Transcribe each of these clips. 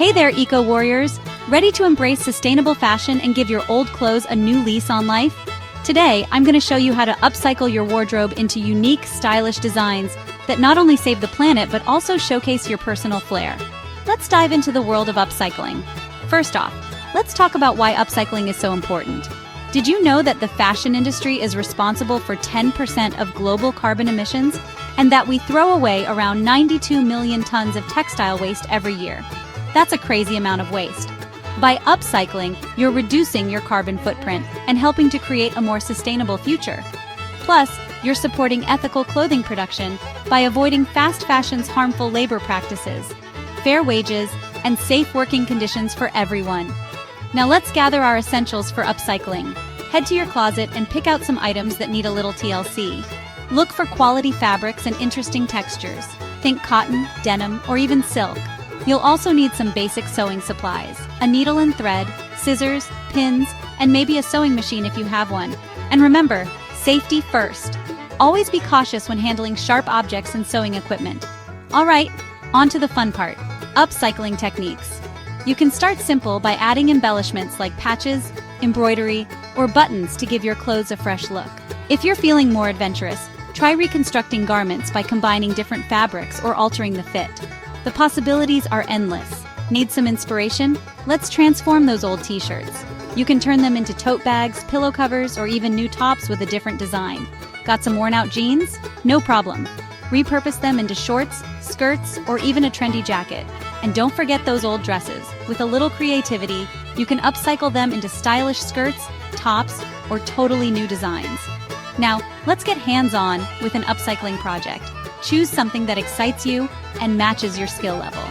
Hey there, eco-warriors! Ready to embrace sustainable fashion and give your old clothes a new lease on life? Today, I'm going to show you how to upcycle your wardrobe into unique, stylish designs that not only save the planet but also showcase your personal flair. Let's dive into the world of upcycling. First off, let's talk about why upcycling is so important. Did you know that the fashion industry is responsible for 10% of global carbon emissions, and that we throw away around 92 million tons of textile waste every year? That's a crazy amount of waste. By upcycling, you're reducing your carbon footprint and helping to create a more sustainable future. Plus, you're supporting ethical clothing production by avoiding fast fashion's harmful labor practices, fair wages, and safe working conditions for everyone. Now let's gather our essentials for upcycling. Head to your closet and pick out some items that need a little TLC. Look for quality fabrics and interesting textures. Think cotton, denim, or even silk. You'll also need some basic sewing supplies, a needle and thread, scissors, pins, and maybe a sewing machine if you have one. And remember, safety first. Always be cautious when handling sharp objects and sewing equipment. All right, on to the fun part, upcycling techniques. You can start simple by adding embellishments like patches, embroidery, or buttons to give your clothes a fresh look. If you're feeling more adventurous, try reconstructing garments by combining different fabrics or altering the fit. The possibilities are endless. Need some inspiration? Let's transform those old t-shirts. You can turn them into tote bags, pillow covers, or even new tops with a different design. Got some worn-out jeans? No problem. Repurpose them into shorts, skirts, or even a trendy jacket. And don't forget those old dresses. With a little creativity, you can upcycle them into stylish skirts, tops, or totally new designs. Now, let's get hands-on with an upcycling project. Choose something that excites you and matches your skill level.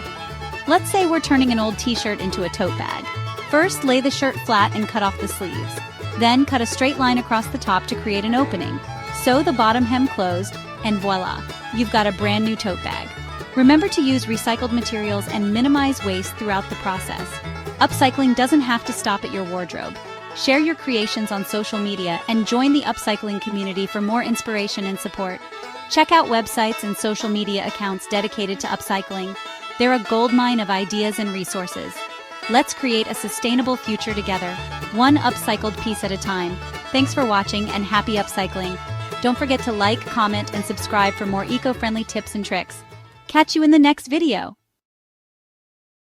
Let's say we're turning an old t-shirt into a tote bag. First, lay the shirt flat and cut off the sleeves. Then, cut a straight line across the top to create an opening. Sew the bottom hem closed, and voila, you've got a brand new tote bag. Remember to use recycled materials and minimize waste throughout the process. Upcycling doesn't have to stop at your wardrobe. Share your creations on social media and join the upcycling community for more inspiration and support. Check out websites and social media accounts dedicated to upcycling. They're a goldmine of ideas and resources. Let's create a sustainable future together, one upcycled piece at a time. Thanks for watching and happy upcycling. Don't forget to like, comment, and subscribe for more eco-friendly tips and tricks. Catch you in the next video.